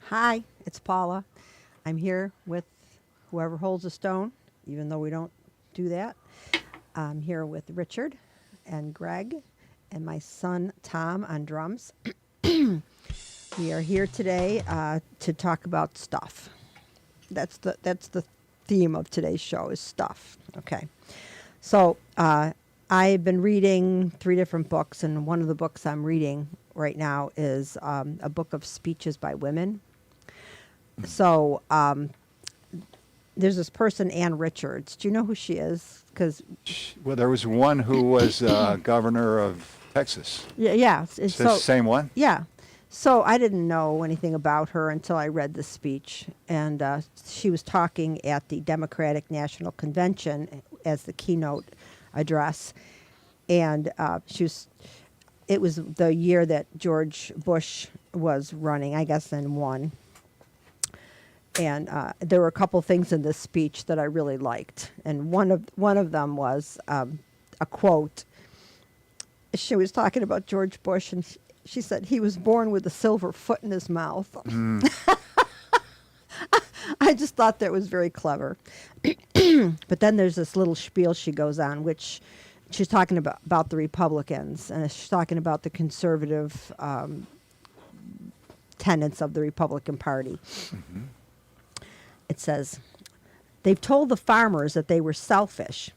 Hi, it's Paula. I'm here with whoever holds a stone, even though we don't do that. I'm here with Richard and Greg and my son Tom on drums. We are here today to talk about stuff. That's the theme of today's show is stuff. Okay, so I've been reading 3 different books, and one of the books I'm reading right now is a book of speeches by women. So there's this person, Ann Richards. Do you know who she is? Because Well, there was one who was governor of Texas. yeah, Is this the same one? yeah. So I didn't know anything about her until I read the speech, and she was talking at the Democratic National Convention as the keynote address, and it was the year that George Bush was running, I guess, and won. And there were a couple things in this speech that I really liked, and one of them was a quote. She was talking about George Bush, and she said he was born with a silver foot in his mouth. I just thought that was very clever. But then there's this little spiel she goes on, which she's talking about the Republicans, and she's talking about the conservative tenets of the Republican Party. Mm-hmm. It says, they've told the farmers that they were selfish,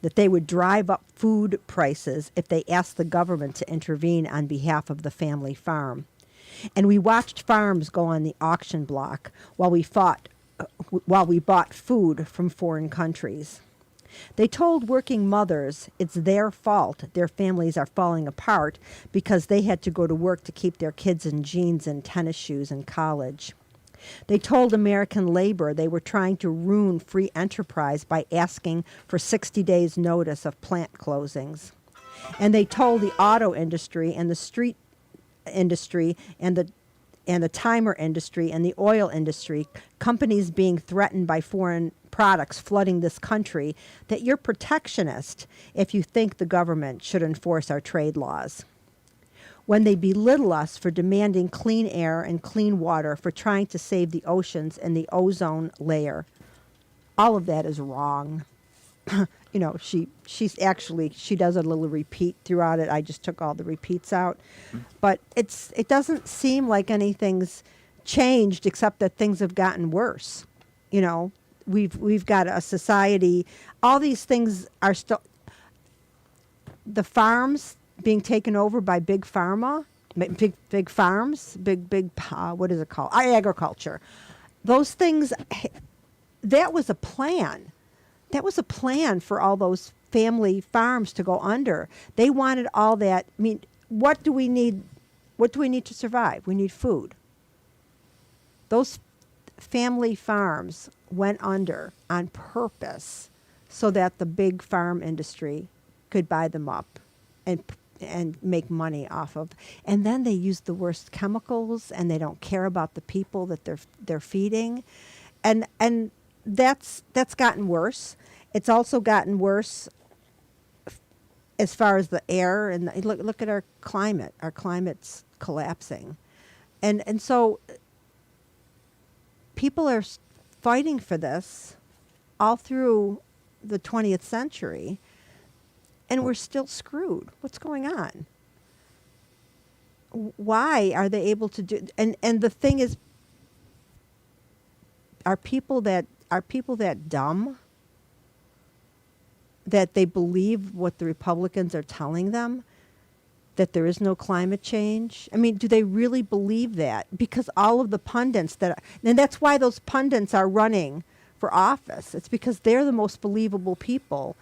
that they would drive up food prices if they asked the government to intervene on behalf of the family farm. And we watched farms go on the auction block while we bought food from foreign countries. They told working mothers it's their fault their families are falling apart because they had to go to work to keep their kids in jeans and tennis shoes in college. They told American labor they were trying to ruin free enterprise by asking for 60 days' notice of plant closings. And they told the auto industry and the street industry and the timer industry and the oil industry, companies being threatened by foreign products flooding this country, that you're protectionist if you think the government should enforce our trade laws. When they belittle us for demanding clean air and clean water, for trying to save the oceans and the ozone layer. All of that is wrong. She does a little repeat throughout it. I just took all the repeats out. But it doesn't seem like anything's changed except that things have gotten worse. We've got a society, all these things are still, the farms being taken over by big pharma, big farms, what is it called? Agriculture. Those things, that was a plan. That was a plan for all those family farms to go under. They wanted all that. I mean, what do we need? What do we need to survive? We need food. Those family farms went under on purpose so that the big farm industry could buy them up and make money off of. And then they use the worst chemicals, and they don't care about the people that they're feeding. And that's gotten worse. It's also gotten worse as far as the air, and look at our climate. Our climate's collapsing. And so people are fighting for this all through the 20th century. And we're still screwed. What's going on? Why are they able to do? And the thing is, are people that dumb that they believe what the Republicans are telling them, that there is no climate change? I mean, do they really believe that? Because all of the pundits and that's why those pundits are running for office. It's because they're the most believable people.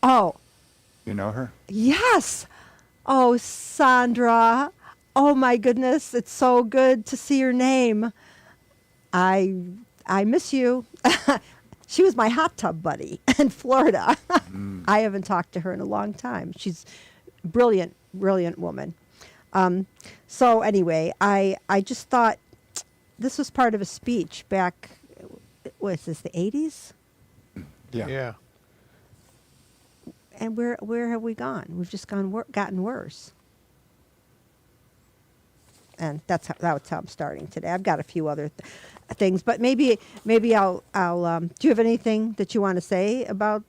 Oh. You know her? Yes. Oh, Sandra. Oh, my goodness. It's so good to see your name. I miss you. She was my hot tub buddy in Florida. I haven't talked to her in a long time. She's a brilliant woman. So anyway, I just thought this was part of a speech back, what is this, the 80s? Yeah. And where have we gone? We've just gotten worse. And that's how I'm starting today. I've got a few other things, but maybe I'll do you have anything that you want to say about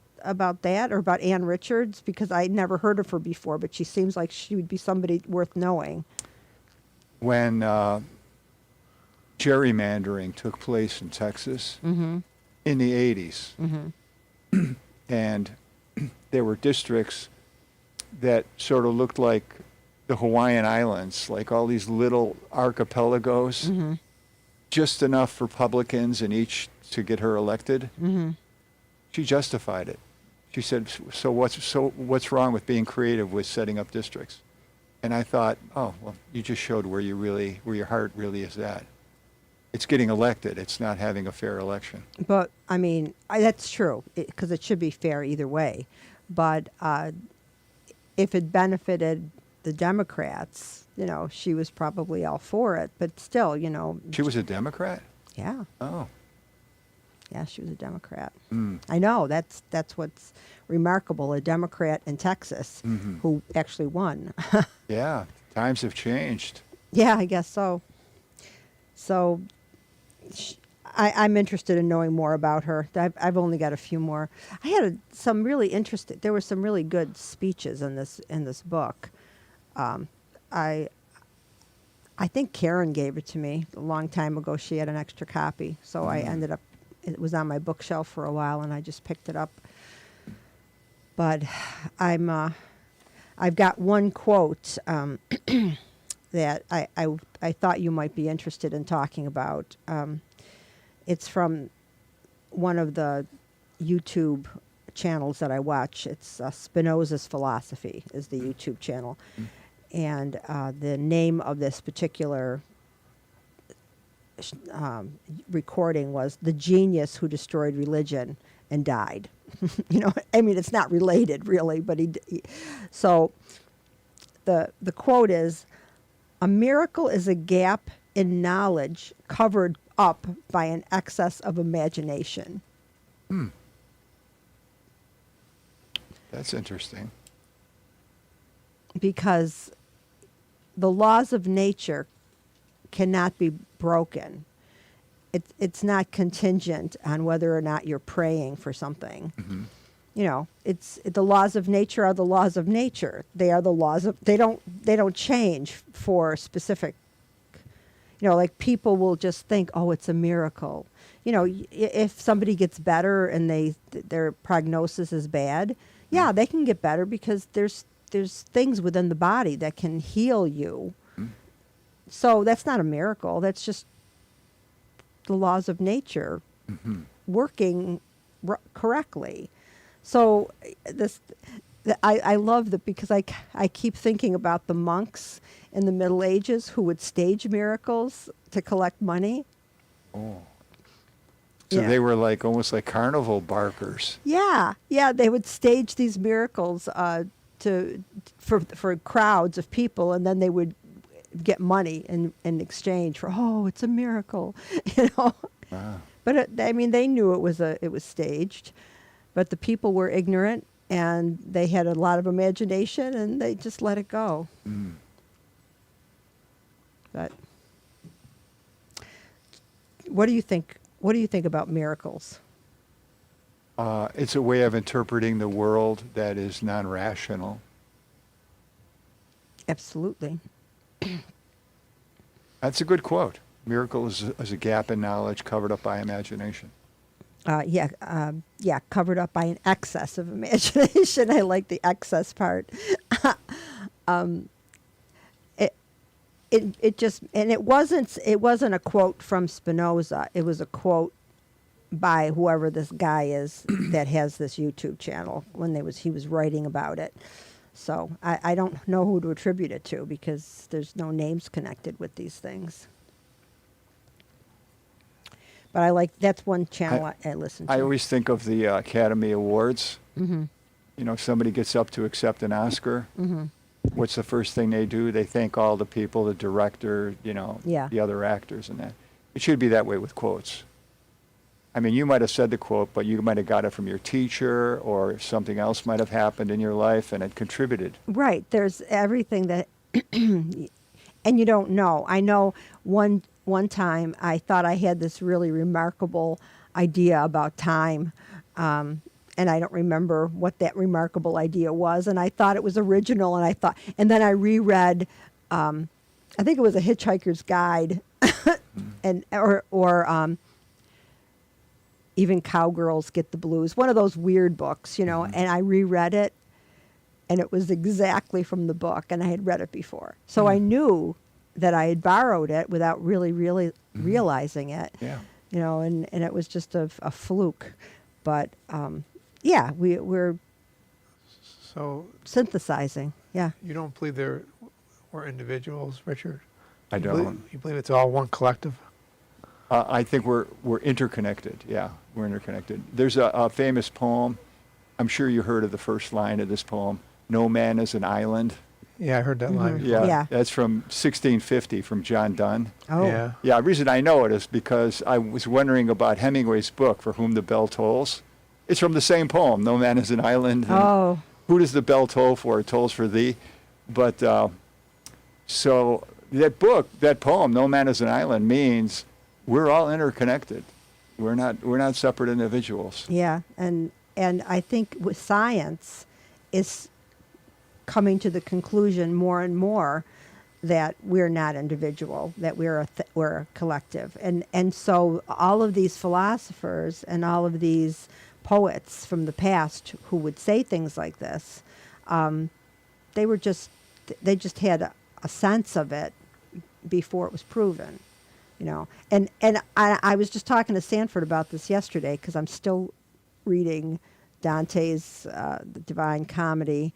that or about Ann Richards? Because I never heard of her before, but she seems like she would be somebody worth knowing. When gerrymandering took place in Texas Mm-hmm. in the 80s, Mm-hmm. and there were districts that sort of looked like the Hawaiian Islands, like all these little archipelagos, Mm-hmm. just enough for Republicans in each to get her elected. Mm-hmm. She justified it. She said, so what's wrong with being creative with setting up districts? And I thought, oh, well, you just showed where your heart really is at. It's getting elected. It's not having a fair election. But I mean, that's true because it should be fair either way. But if it benefited the Democrats, she was probably all for it. But still, She was a Democrat? yeah, Oh. yeah, she was a Democrat. Mm. I know that's what's remarkable. A Democrat in Texas Mm-hmm. who actually won. Yeah, times have changed. Yeah, I guess so. So I'm interested in knowing more about her. I've only got a few more. I had some really interesting. There were some really good speeches in this book. I think Karen gave it to me a long time ago. She had an extra copy, so I ended up. It was on my bookshelf for a while, and I just picked it up. But I've got one quote that I thought you might be interested in talking about. It's from one of the YouTube channels that I watch. It's Spinoza's Philosophy is the YouTube channel. And the name of this particular recording was "The Genius Who Destroyed Religion and Died." I mean, it's not related really, but so the quote is, "A miracle is a gap in knowledge covered up by an excess of imagination." That's interesting. Because the laws of nature cannot be broken. It's not contingent on whether or not you're praying for something. Mm-hmm. It's the laws of nature are the laws of nature. They are the laws of they don't change for specific. Like people will just think, oh, it's a miracle. If somebody gets better and their prognosis is bad, yeah, they can get better because there's things within the body that can heal you. So that's not a miracle. That's just the laws of nature working correctly. So I love that because I keep thinking about the monks in the Middle Ages who would stage miracles to collect money. Oh. So Yeah. they were almost like carnival barkers. Yeah, they would stage these miracles for crowds of people, and then they would get money in exchange for, oh, it's a miracle, Wow. But they knew it was staged, but the people were ignorant and they had a lot of imagination and they just let it go. Mm. But what do you think? What do you think about miracles? It's a way of interpreting the world that is non-rational. Absolutely. That's a good quote. Miracle is a gap in knowledge covered up by imagination. Covered up by an excess of imagination. I like the excess part. It wasn't a quote from Spinoza. It was a quote by whoever this guy is that has this YouTube channel he was writing about it. So I don't know who to attribute it to because there's no names connected with these things. But that's one channel I listen to. I always think of the Academy Awards. Mm-hmm. If somebody gets up to accept an Oscar, Mm-hmm. what's the first thing they do? They thank all the people, the director, Yeah. the other actors and that. It should be that way with quotes. You might have said the quote, but you might have got it from your teacher or something else might have happened in your life and it contributed. Right. There's everything that and you don't know. I know one time I thought I had this really remarkable idea about time, and I don't remember what that remarkable idea was. And I thought it was original, and then I reread. I think it was A Hitchhiker's Guide, and or even Cowgirls Get the Blues. One of those weird books, And I reread it, and it was exactly from the book, and I had read it before. So I knew that I had borrowed it without really realizing it. Yeah. And it was just a fluke. But yeah, we're So synthesizing. Yeah. you don't believe there were individuals, Richard? I don't. You believe it's all one collective? I think we're interconnected. Yeah, we're interconnected. There's a famous poem. I'm sure you heard of the first line of this poem. No man is an island. Yeah, I heard that line. Yeah, Yeah. that's from 1650 from John Donne. Oh. Yeah. Yeah, the reason I know it is because I was wondering about Hemingway's book, For Whom the Bell Tolls. It's from the same poem, No Man is an Island. And Oh. who does the bell toll for? It tolls for thee. But so that book, that poem, No Man is an Island, means we're all interconnected. We're not separate individuals. Yeah, and I think with science is coming to the conclusion more and more that we're not individual, that we're a collective, and so all of these philosophers and all of these poets from the past who would say things like this, they just had a sense of it before it was proven. And I was just talking to Sanford about this yesterday because I'm still reading Dante's The Divine Comedy,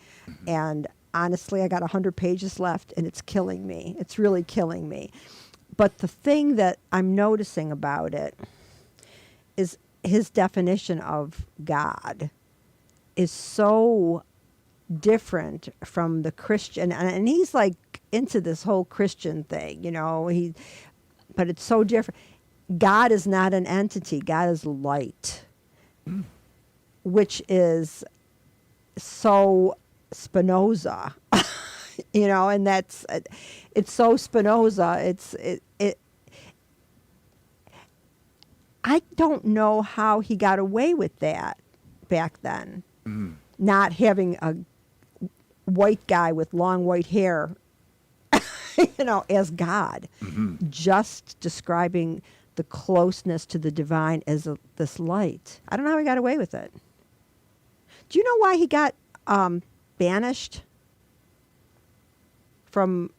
and honestly, I got 100 pages left, and it's killing me. It's really killing me. But the thing that I'm noticing about it is his definition of God is so different from the Christian, and he's like into this whole Christian thing, but it's so different. God is not an entity. God is light, which is so Spinoza, and it's so Spinoza. I don't know how he got away with that back then, not having a white guy with long white hair as God, just describing the closeness to the divine as this light. I don't know how he got away with it. Do you know why he got banished from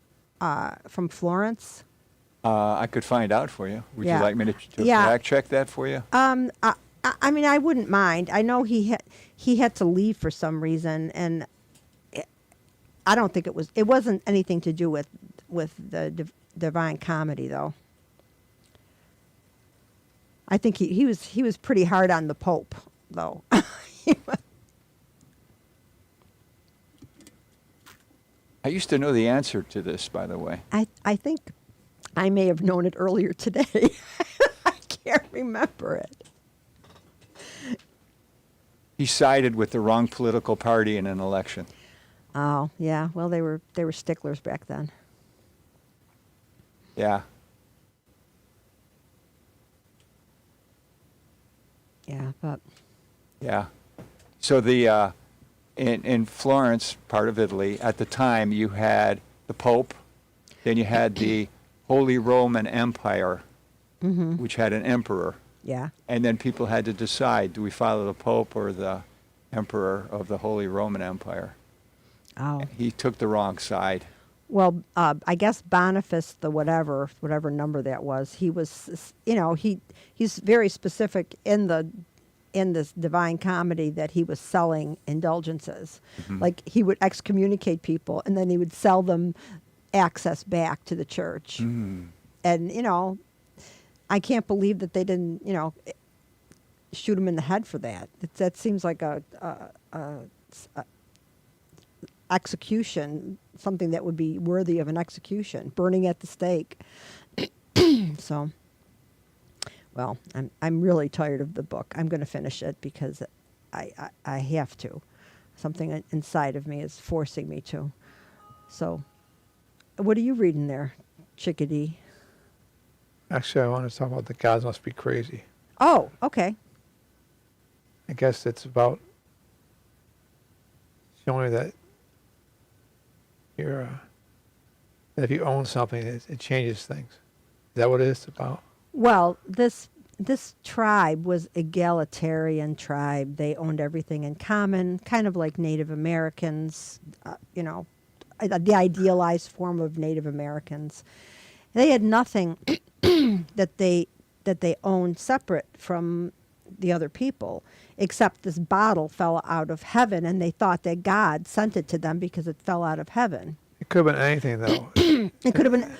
Florence? I could find out for you. Would Yeah. you like me to Yeah. fact check that for you? I mean, I wouldn't mind. I know he had to leave for some reason, and I don't think it wasn't anything to do with the Divine Comedy, though. I think he was pretty hard on the Pope, though. I used to know the answer to this, by the way. I think I may have known it earlier today. I can't remember it. He sided with the wrong political party in an election. Oh, yeah. Well, they were sticklers back then. Yeah. Yeah, but Yeah. So in Florence, part of Italy, at the time you had the Pope, then you had the Holy Roman Empire, which had an emperor. yeah. And then people had to decide, do we follow the Pope or the emperor of the Holy Roman Empire? Oh. He took the wrong side. Well, I guess Boniface, the whatever number that was, he was, he's very specific in this Divine Comedy that he was selling indulgences. Like he would excommunicate people and then he would sell them access back to the church. And, I can't believe that they didn't, shoot him in the head for that. That seems like a execution, something that would be worthy of an execution, burning at the stake. So, well, I'm really tired of the book. I'm going to finish it because I have to. Something inside of me is forcing me to. So, What are you reading there, chickadee? Actually, I want to talk about the gods must be crazy. Oh, okay. I guess it's about showing that you're that if you own something, it changes things. Is that what it is about? Well, this tribe was egalitarian tribe. They owned everything in common, kind of like Native Americans, the idealized form of Native Americans. They had nothing that they owned separate from the other people, except this bottle fell out of heaven, and they thought that God sent it to them because it fell out of heaven. It could have been anything, though. It could have been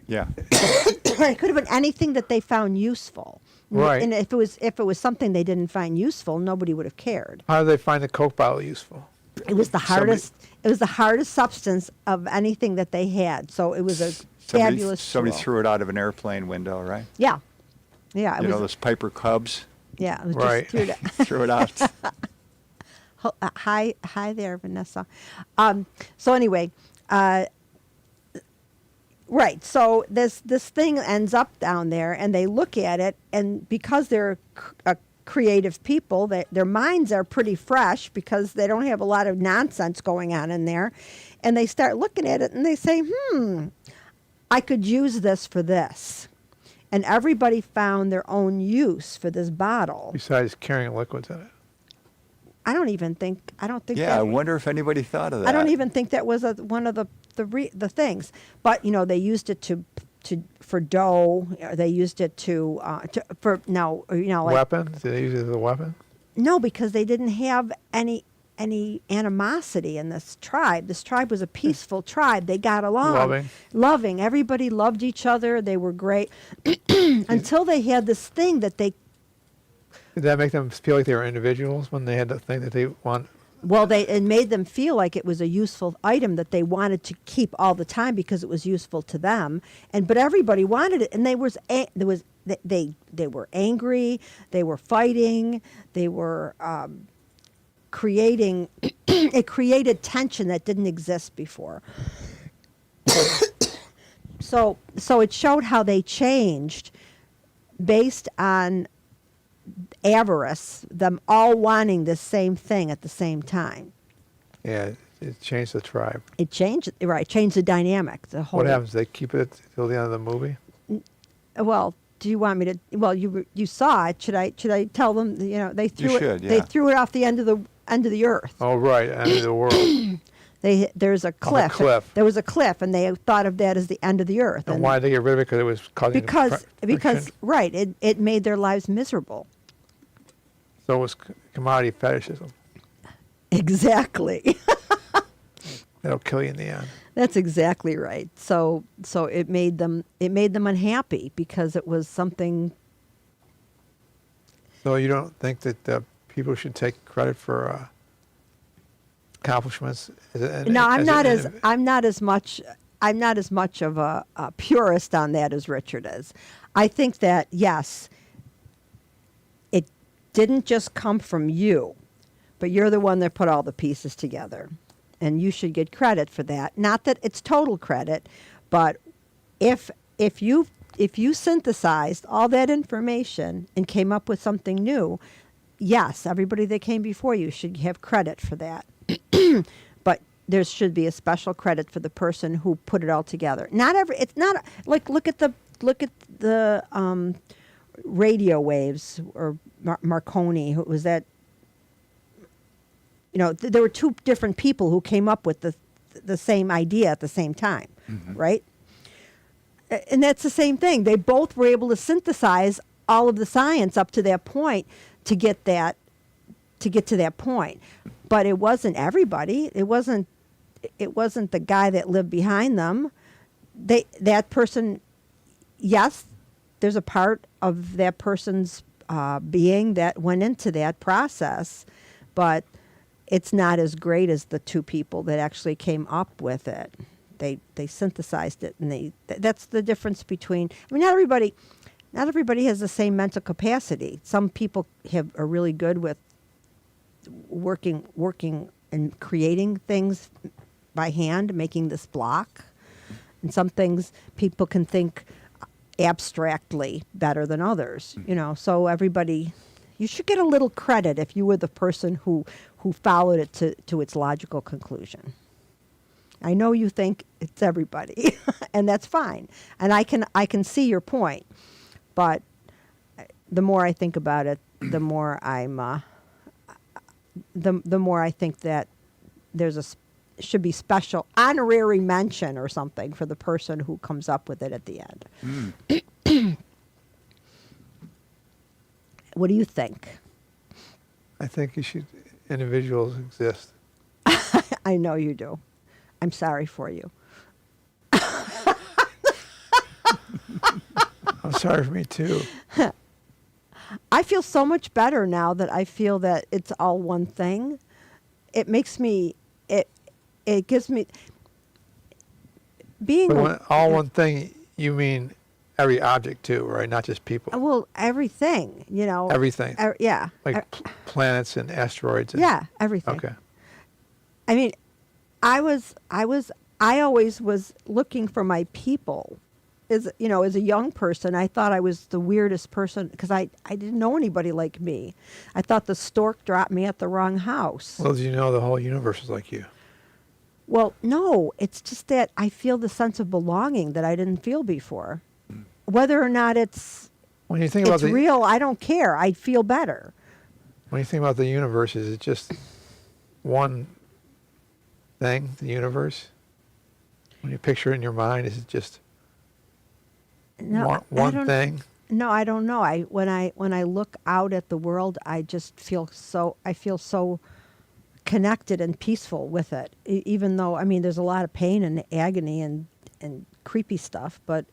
Yeah. it could have been anything that they found useful. Right. And if it was something they didn't find useful, nobody would have cared. How did they find the Coke bottle useful? It was the Somebody- hardest. It was the hardest substance of anything that they had. So it was a fabulous. Somebody tool. threw it out of an airplane window, right? Yeah, yeah. It You was. know those Piper Cubs? Yeah, it was Right. just threw it. Threw it out. Hi there, Vanessa. So anyway, right. So this thing ends up down there, and they look at it, and because they're creative people, their minds are pretty fresh because they don't have a lot of nonsense going on in there, and they start looking at it and they say, I could use this for this. And everybody found their own use for this bottle. Besides carrying liquids in it. I don't think Yeah, I that, wonder if anybody thought of that. I don't even think that was one of the things. But they used it for dough. They used it for now. Like, Weapon? Did they use it as a weapon? no, because they didn't have any animosity in this tribe. This tribe was a peaceful tribe. They got along. Loving. Everybody loved each other. They were great until they had this thing that they. Did that make them feel like they were individuals when they had the thing that they want? Well, it made them feel like it was a useful item that they wanted to keep all the time because it was useful to them. But everybody wanted it, and they were angry. They were fighting. They were creating. It created tension that didn't exist before. So it showed how they changed based on avarice, them all wanting the same thing at the same time. Yeah, it changed the tribe. It changed the dynamic. The whole. What happens? They keep it till the end of the movie? Well, do you want me to? Well, you saw it. Should I tell them? They threw it. should, They yeah. threw it off the end of the earth. Oh, right, end of the world. There's a cliff. cliff. There was a cliff, and they thought of that as the end of the earth. And why did they get rid of it? Because it was causing Because friction? right, it made their lives miserable. So it was commodity fetishism. Exactly. That'll kill you in the end. That's exactly right. So it made them unhappy because it was something. So you don't think that people should take credit for accomplishments? No, I'm not as much of a purist on that as Richard is. I think that yes, it didn't just come from you, but you're the one that put all the pieces together, and you should get credit for that. Not that it's total credit, but if you synthesized all that information and came up with something new, yes, everybody that came before you should have credit for that. But there should be a special credit for the person who put it all together. It's not like look at the radio waves or Marconi. Who was that? There were two different people who came up with the same idea at the same time, right? And that's the same thing. They both were able to synthesize all of the science up to that point to get to that point. But it wasn't everybody. It wasn't the guy that lived behind them. That person, yes, there's a part of that person's being that went into that process, but it's not as great as the two people that actually came up with it. They synthesized it, and that's the difference between. I mean, not everybody has the same mental capacity. Some people are really good with working and creating things by hand, making this block, And some things people can think abstractly better than others, you know. So everybody, you should get a little credit if you were the person who followed it to its logical conclusion. I know you think it's everybody, and that's fine. And I can see your point, but the more I think about it, the more the more I think that should be special honorary mention or something for the person who comes up with it at the end. What do you think? I think individuals exist. I know you do. I'm sorry for you. I'm sorry for me too. I feel so much better now that I feel that it's all one thing. It makes me, it gives me, being, All one thing, you mean every object too, right? Not just people. well, everything, you know. Everything. Yeah. Like planets and asteroids. Yeah, everything. Okay. I mean, I always was looking for my people. As a young person, I thought I was the weirdest person because I didn't know anybody like me. I thought the stork dropped me at the wrong house. Well, did you know the whole universe is like you? Well, no, it's just that I feel the sense of belonging that I didn't feel before. Whether or not it's When you think about real, I don't care. I feel better. When you think about the universe, is it just one thing, the universe? When you picture it in your mind, is it just No, one thing? No, I don't know. When I look out at the world, I just feel so connected and peaceful with it. Even though, I mean, there's a lot of pain and agony and creepy stuff, but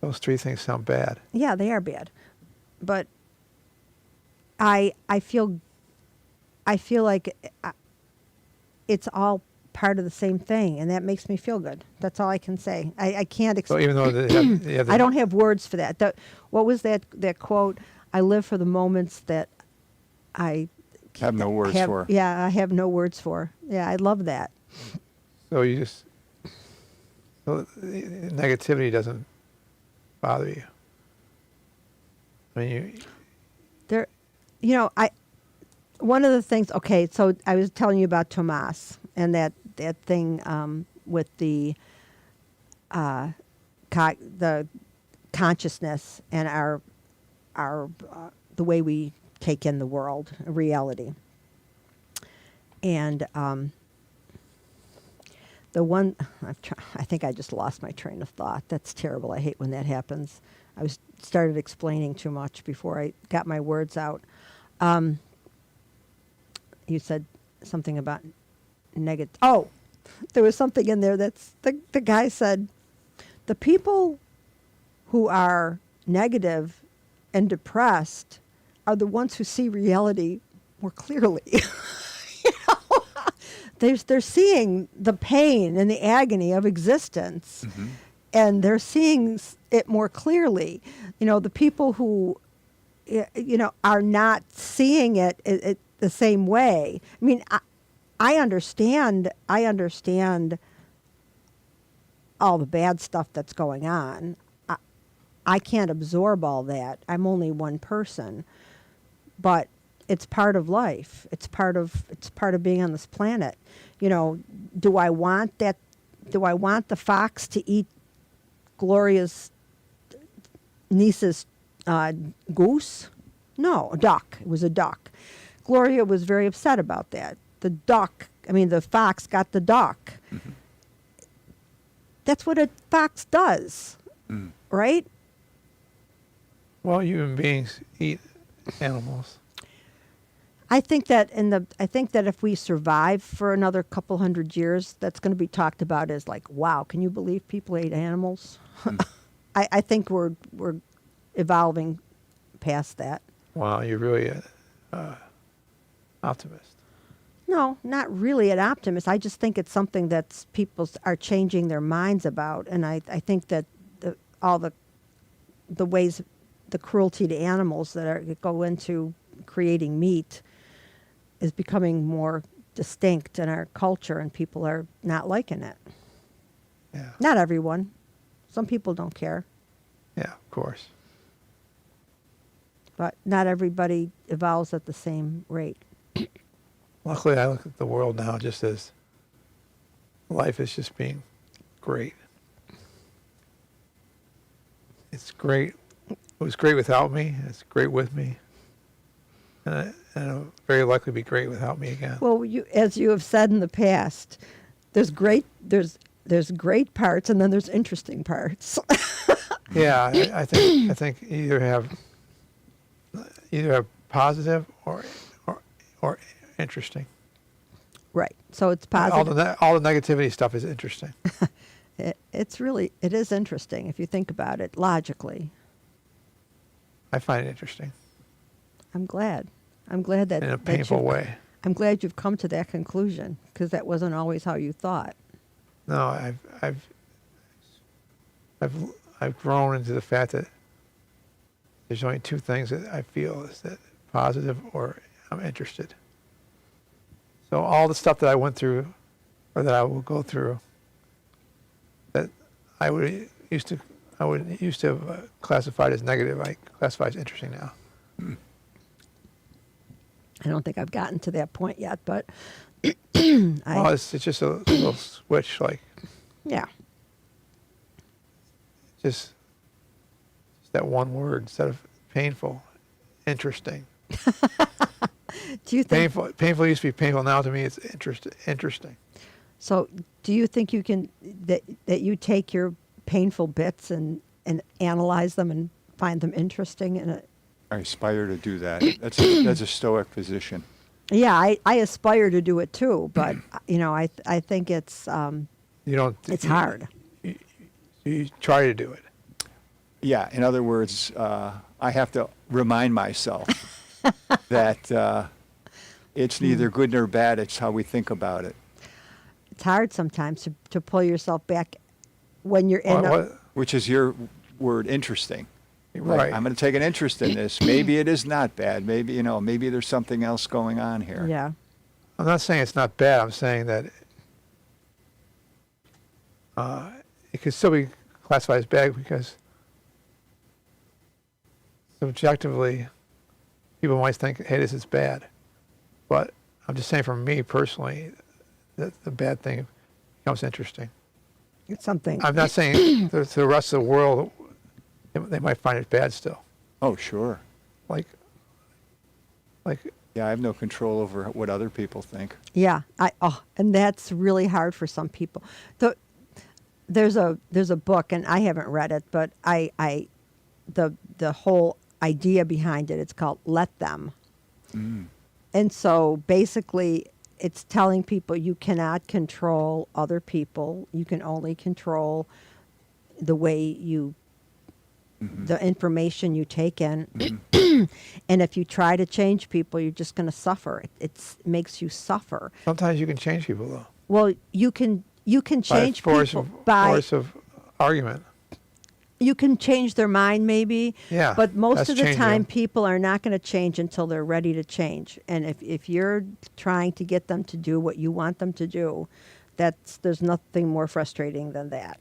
Those three things sound bad. yeah, they are bad. But I feel like it's all part of the same thing, and that makes me feel good. That's all I can say. I can't So explain. even though they have I don't have words for that. What was that quote? I live for the moments that I Have no words for. Yeah, I have no words for. Yeah, I love that. So negativity doesn't bother you. I mean, One of the things. Okay, so I was telling you about Tomas and that thing with the consciousness and our the way we take in the world, reality. And the one, I think I just lost my train of thought. That's terrible. I hate when that happens. I started explaining too much before I got my words out. You said something about negative. Oh, there was something in there that's the guy said, the people who are negative and depressed are the ones who see reality more clearly. They're seeing the pain and the agony of existence, and they're seeing it more clearly. The people who, are not seeing it the same way. I mean, I understand all the bad stuff that's going on. I can't absorb all that. I'm only one person, but it's part of life. It's part of being on this planet. Do I want that? Do I want the fox to eat Gloria's niece's goose? No, a duck. It was a duck. Gloria was very upset about that. The fox got the duck. Mm-hmm. That's what a fox does, right? well, human beings eat animals. I think that if we survive for another couple hundred years, that's going to be talked about as like, wow, can you believe people ate animals? I think we're evolving past that. Wow, you're really optimist. No, not really an optimist. I just think it's something that people are changing their minds about, and I think that all the ways, the cruelty to animals that go into creating meat is becoming more distinct in our culture, and people are not liking it. Yeah. Not everyone. Some people don't care, Yeah, of course. but not everybody evolves at the same rate. Luckily, I look at the world now just as life is just being great. It's great. It was great without me. It's great with me. And it'll very likely be great without me again. Well, as you have said in the past, there's great parts, and then there's interesting parts. Yeah, I think you either have positive or interesting. Right. So it's All positive. all the negativity stuff is interesting. It is interesting if you think about it logically. I find it interesting I'm glad that in a that painful you've- way. I'm glad you've come to that conclusion, because that wasn't always how you thought. No, I've grown into the fact that there's only two things that I feel is that positive or I'm interested. So all the stuff that I went through, or that I will go through, that I would used to have classified as negative, I classify as interesting now. I don't think I've gotten to that point yet, but Well, it's just a little switch, like yeah. just that one word instead of painful, interesting. Do you think Painful used to be painful. Now to me, it's interesting. so? Do you think you can that you take your painful bits and analyze them and find them interesting? And I aspire to do that. That's a stoic position. yeah, I aspire to do it too, but I think it's You don't. it's hard. You try to do it. Yeah, in other words, I have to remind myself that it's neither good nor bad. It's how we think about it. It's hard sometimes to pull yourself back when you're in. Which is your word, interesting. Right. I'm going to take an interest in this. Maybe it is not bad. Maybe maybe there's something else going on here. Yeah. I'm not saying it's not bad. I'm saying that it could still be classified as bad because subjectively, people might think, "Hey, this is bad," but I'm just saying, for me personally, that the bad thing becomes interesting. It's something. I'm not saying to the rest of the world they might find it bad still. Oh, sure. Like Yeah, I have no control over what other people think. Yeah, and that's really hard for some people. There's a book, and I haven't read it, but the whole idea behind it, it's called Let Them. And so basically it's telling people you cannot control other people. You can only control the way you the information you take in. And if you try to change people, you're just going to suffer. It makes you suffer. sometimes you can change people though. Well, you can change by people by force of argument. you can change their mind maybe. Yeah, But most that's of the changing time, them. people are not going to change until they're ready to change. And if you're trying to get them to do what you want them to do, there's nothing more frustrating than that.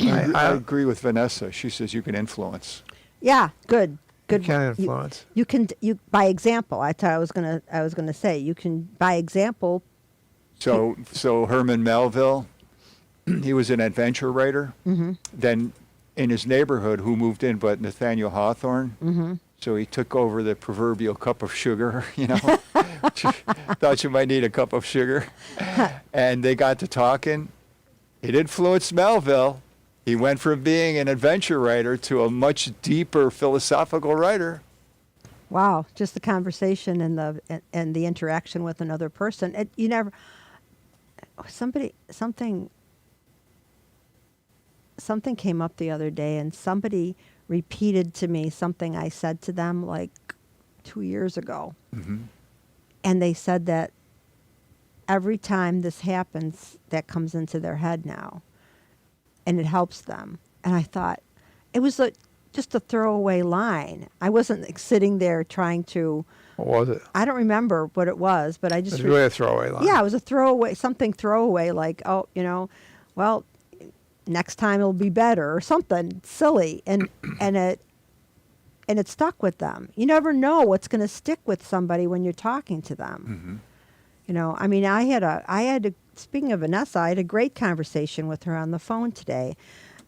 I agree with Vanessa. She says you can influence. Yeah, good. You can influence. You can by example. I thought I was gonna say you can by example. So Herman Melville, he was an adventure writer. Then in his neighborhood, who moved in but Nathaniel Hawthorne? So he took over the proverbial cup of sugar, Thought you might need a cup of sugar. And they got to talking. It influenced Melville. He went from being an adventure writer to a much deeper philosophical writer. Wow, just the conversation and the interaction with another person. You never something came up the other day, and somebody repeated to me something I said to them like 2 years ago. And they said that every time this happens, that comes into their head now, and it helps them. And I thought, it was just a throwaway line. I wasn't sitting there trying to. What was it? I don't remember what it was, but I just. It's really a throwaway line. Yeah, it was a throwaway, something throwaway, like, well, next time it'll be better or something silly, and it stuck with them. You never know what's going to stick with somebody when you're talking to them. You know, I mean, I had a speaking of Vanessa, I had a great conversation with her on the phone today,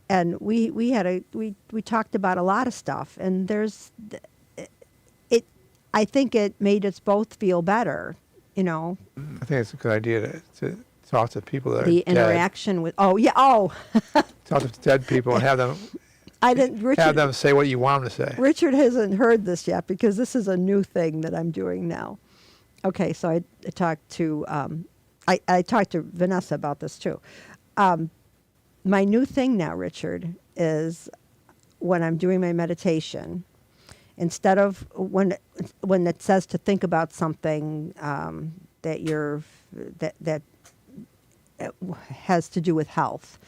and we talked about a lot of stuff, and I think it made us both feel better, you know. I think it's a good idea to talk to people that are The dead. interaction with, talk to dead people and have them have them say what you want them to say. Richard hasn't heard this yet because this is a new thing that I'm doing now. Okay, so I talked to I talked to Vanessa about this too. My new thing now, Richard, is when I'm doing my meditation, instead of when it says to think about something that has to do with health,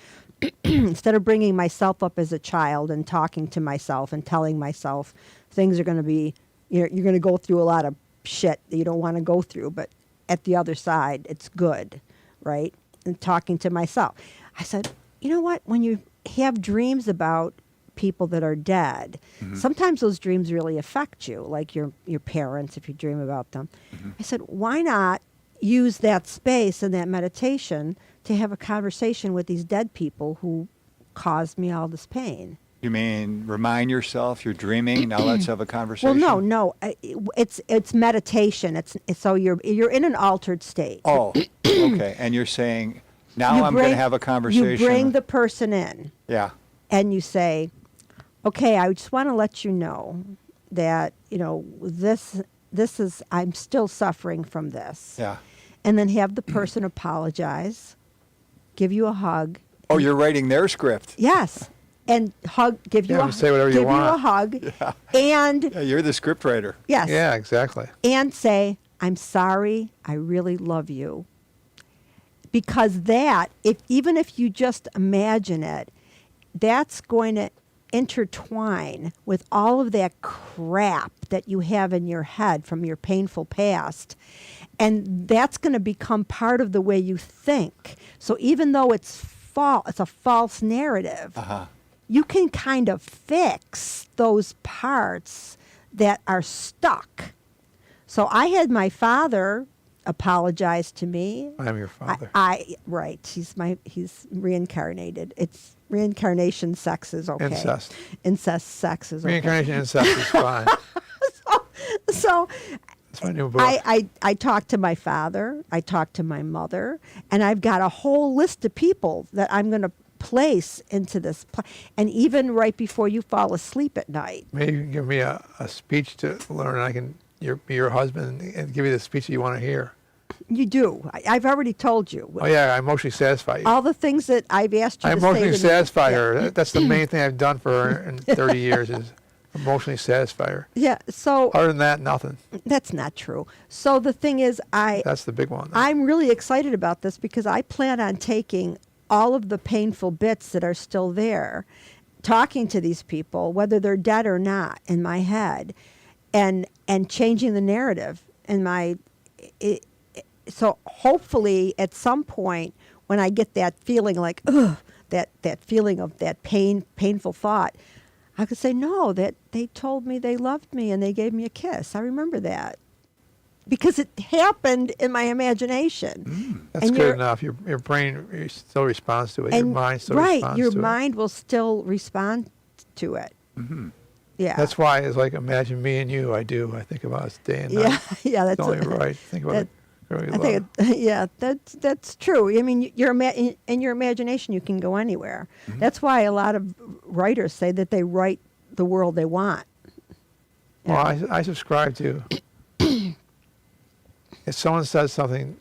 instead of bringing myself up as a child and talking to myself and telling myself things are going to be, you're going to go through a lot of shit that you don't want to go through, but at the other side, it's good, right? And talking to myself. I said, you know what? When you have dreams about people that are dead, sometimes those dreams really affect you, like your parents, if you dream about them. I said, why not use that space and that meditation to have a conversation with these dead people who caused me all this pain? You mean remind yourself you're dreaming? Now let's have a conversation. Well, no, it's meditation. It's so you're in an altered state. Oh, okay. And you're saying now I'm going to have a conversation. You bring the person in. Yeah. And you say, okay, I just want to let you know that, you know, this is, I'm still suffering from this. Yeah. And then have the person apologize, give you a hug. Oh, you're writing their script. Yes. And give you say whatever you want. Give you a hug. Yeah. And Yeah, you're the script writer. yes. Yeah, exactly. And say, I'm sorry, I really love you. Because that, even if you just imagine it, that's going to intertwine with all of that crap that you have in your head from your painful past. And that's going to become part of the way you think. So even though it's a false narrative, you can kind of fix those parts that are stuck. So I had my father apologize to me. I am your father. Right. He's reincarnated. It's reincarnation sex is okay. Incest sex is okay. Reincarnation incest is fine. So That's my new book. I talked to my father, I talked to my mother, and I've got a whole list of people that I'm going to place into this. And even right before you fall asleep at night. Maybe you can give me a speech to learn, and I can be your husband and give you the speech that you want to hear. You do. I've already told you. Oh, yeah, I emotionally satisfy you. All the things that I've asked you I to say emotionally to satisfy me. her. That's the main thing I've done for her in 30 years is emotionally satisfy her. Yeah, so Other than that, nothing. that's not true. So the thing is, That's the big one. I'm really excited about this because I plan on taking all of the painful bits that are still there, talking to these people, whether they're dead or not, in my head, and changing the narrative in my. So hopefully, at some point, when I get that feeling like, ugh, that feeling of that painful thought, I could say, no, that they told me they loved me and they gave me a kiss. I remember that. Because it happened in my imagination. That's and good enough. Your brain still responds to it. Your mind still responds to it. Right, your mind will still respond to it. Yeah. That's why it's like, imagine me and you. I think about us day and night. Yeah, that's It's only right. Think about it. I think, that's true. I mean, in your imagination, you can go anywhere. That's why a lot of writers say that they write the world they want. Well, I subscribe to, if someone says something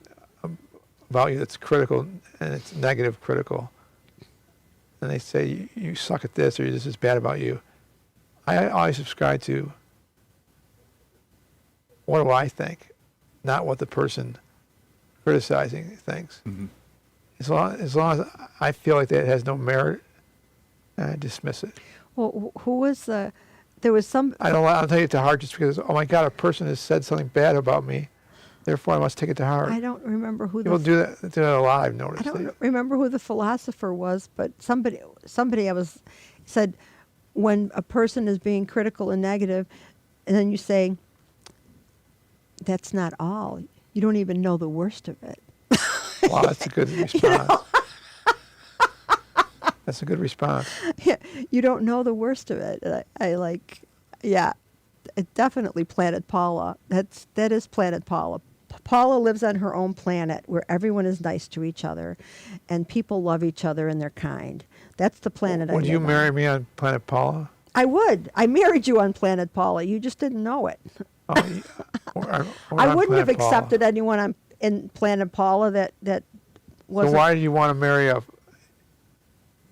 about you that's critical and it's negative critical, and they say you suck at this or this is bad about you, I always subscribe to, what do I think? Not what the person criticizing thinks. As long as I feel like that has no merit, I dismiss it. Well, who was there was some. I'll take it to heart just because, oh my God, a person has said something bad about me. Therefore, I must take it to heart. I don't remember who People the do that a lot. I've I noticed. don't remember who the philosopher was, but somebody said when a person is being critical and negative, and then you say, "That's not all. You don't even know the worst of it." Wow, that's a good response. That's a good response. You don't know the worst of it. And I like, yeah, it definitely Planet Paula. That is Planet Paula. Paula lives on her own planet where everyone is nice to each other, and people love each other and they're kind. That's the planet I Would live you on. marry me on Planet Paula? I would. I married you on Planet Paula. You just didn't know it. Oh, yeah. Or I on wouldn't have Planet Paula. accepted anyone in Planet Paula that So wasn't. why do you want to marry a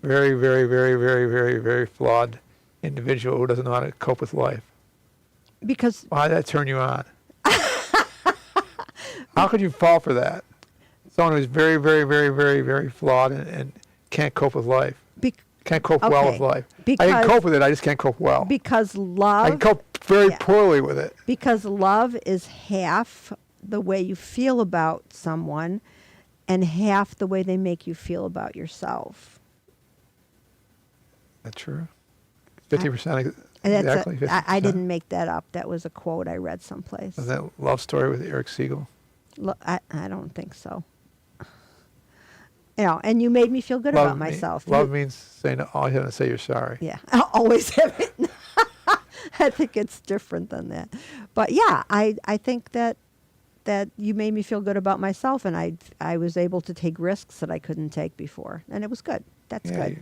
very, very, very, very, very, very flawed individual who doesn't know how to cope with life? Because Why did that turn you on? How could you fall for that? Someone who's very, very, very, very, very flawed and can't cope with life. Can't cope well okay, with life. I because- can cope with it. I just can't cope well. because I can love cope very Yeah. poorly with it. because love is half the way you feel about someone and half the way they make you feel about yourself. That's true. 50% And exactly. I 50%. didn't make that up. That was a quote I read someplace. Was that Love Story with Eric Siegel? I don't think so. You know, and you made me feel good about myself. Love means saying all you have to say you're sorry. Yeah, I'll always have it. I think it's different than that. But yeah, I think that you made me feel good about myself, and I was able to take risks that I couldn't take before, and it was good. That's Yeah, good.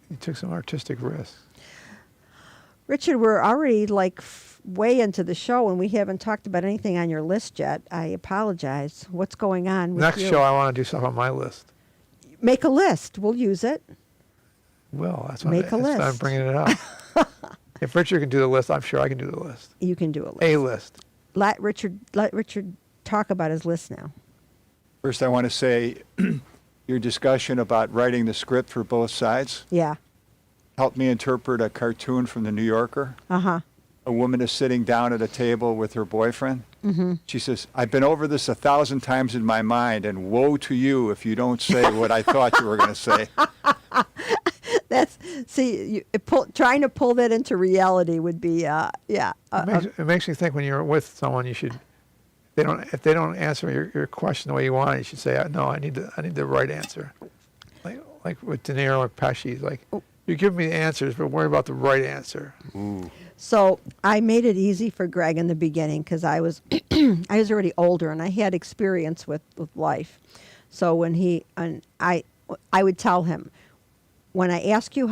you took some artistic risks. Richard, we're already like way into the show, and we haven't talked about anything on your list yet. I apologize. What's going on with Next you? show, I want to do stuff on my list. Make a list. We'll use it. Well, that's Make a why I'm list. bringing it up. If Richard can do the list, I'm sure I can do the list. You can do a list. A list. Let Richard talk about his list now. First, I want to say your discussion about writing the script for both sides Yeah. helped me interpret a cartoon from the New Yorker. Uh-huh. A woman is sitting down at a table with her boyfriend. Mm-hmm. She says, "I've been over this 1,000 times in my mind, and woe to you if you don't say what I thought you were going to say." Trying to pull that into reality would be It makes me think when you're with someone, you should. If they don't answer your question the way you want it, you should say, "No, I need the right answer." Like with De Niro or Pesci, like you give me the answers, but worry about the right answer. Ooh. So I made it easy for Greg in the beginning because I was I was already older and I had experience with life. So when I would tell him, when I ask you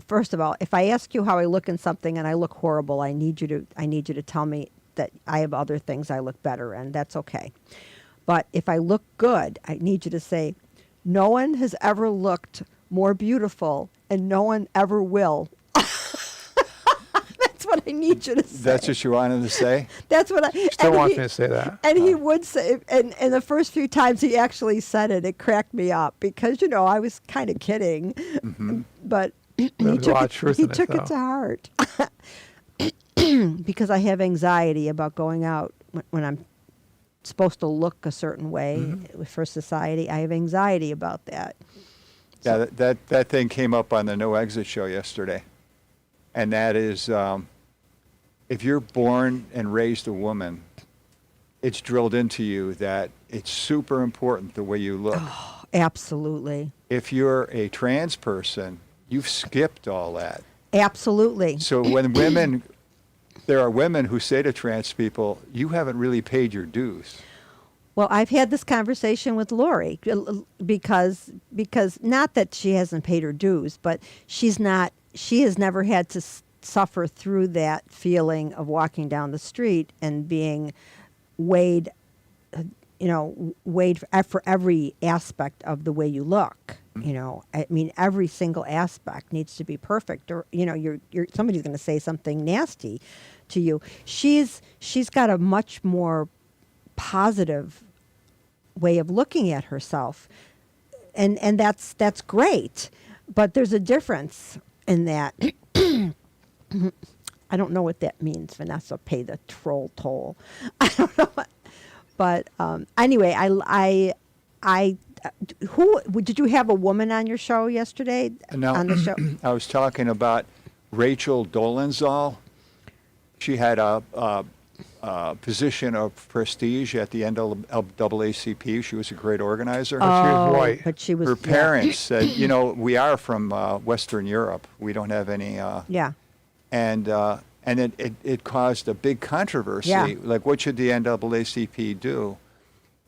first of all, if I ask you how I look in something and I look horrible, I need you to tell me that I have other things I look better in. That's okay. But if I look good, I need you to say, "No one has ever looked more beautiful and no one ever will." That's what I need you to say. That's what you wanted to say? That's what I Still and wants he- me to say that. And he would say, and the first few times he actually said it, it cracked me up because, I was kind of kidding. Mm-hmm. But There was a lot of truth in it, took it to though. heart. Because I have anxiety about going out when I'm supposed to look a certain way Mm-hmm. for society. I have anxiety about that. Yeah, that thing came up on the No Exit show yesterday. And that is, if you're born and raised a woman, it's drilled into you that it's super important the way you look. Absolutely. If you're a trans person, you've skipped all that. Absolutely. So when there are women who say to trans people, "You haven't really paid your dues." Well, I've had this conversation with Lori because not that she hasn't paid her dues, but she has never had to suffer through that feeling of walking down the street and being weighed for every aspect of the way you look. I mean, every single aspect needs to be perfect, or somebody's going to say something nasty to you. She's got a much more positive way of looking at herself, and that's great, but there's a difference in that. I don't know what that means, Vanessa. Pay the troll toll. I don't know But anyway, who did you have a woman on your show yesterday? Now, On the show, I was talking about Rachel Dolezal. She had a position of prestige at the NAACP. She was a great organizer. She was white. but she was Her parents said, you know, we are from Western Europe. We don't have any. Yeah. And it caused a big controversy. Yeah. Like, what should the NAACP do?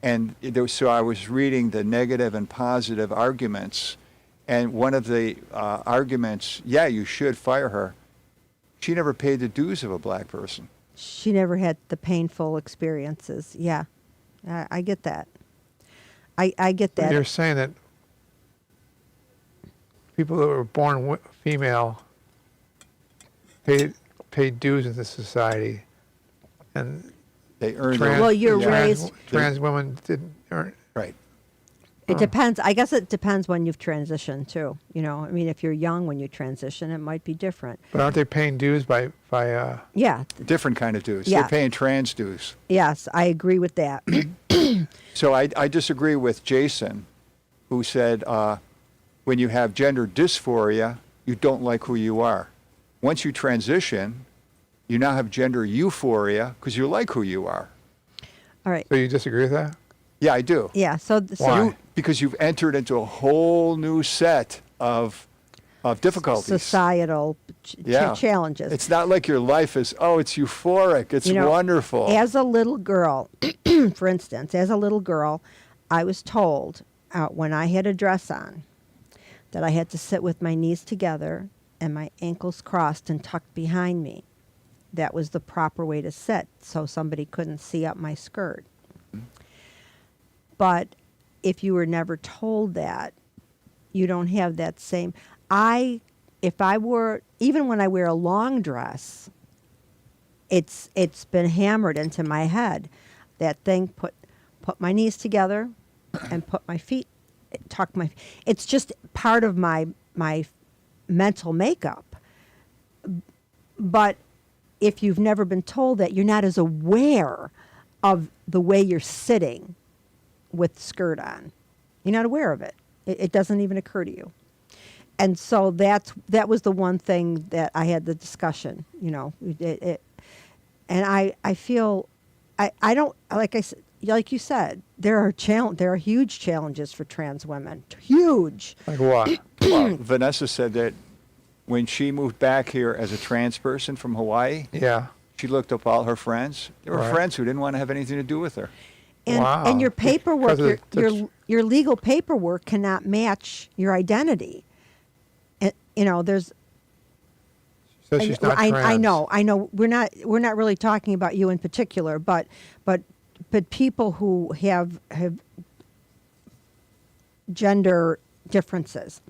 And so I was reading the negative and positive arguments. And one of the arguments, yeah, you should fire her. She never paid the dues of a black person. She never had the painful experiences. Yeah, I get that. I get that. You're saying that people that were born female paid dues in this society, and They earned trans, Well, you're yeah. raised- trans women didn't earn. Right. It depends. I guess it depends when you've transitioned too. You know, I mean, if you're young when you transition, it might be different. But aren't they paying dues by Yeah. Different kind of dues. Yeah. They're paying trans dues. Yes, I agree with that. So I disagree with Jason, who said when you have gender dysphoria, you don't like who you are. Once you transition, you now have gender euphoria because you like who you are. All right. So you disagree with that? Yeah, I do. Yeah. So Why? Because you've entered into a whole new set of difficulties. societal Yeah. challenges. It's not like your life is, oh, it's euphoric. It's You know, wonderful. As a little girl, for instance, as a little girl, I was told when I had a dress on that I had to sit with my knees together and my ankles crossed and tucked behind me. That was the proper way to sit so somebody couldn't see up my skirt. But if you were never told that, you don't have that same. If I were, even when I wear a long dress, it's been hammered into my head. That thing, put my knees together and put my feet, tuck my, it's just part of my mental makeup. But if you've never been told that, you're not as aware of the way you're sitting with skirt on. You're not aware of it. It doesn't even occur to you. And so that was the one thing that I had the discussion, you know, and I feel, I don't, like you said, there are huge challenges for trans women. Huge. Like what? Well, Vanessa said that when she moved back here as a trans person from Hawaii, Yeah. she looked up all her friends. There were Right. friends who didn't want to have anything to do with her. And, Wow. and your paperwork, Because of your legal paperwork cannot match your identity. And, you know, there's. So she's not trans. I know. We're not really talking about you in particular, but people who have gender differences,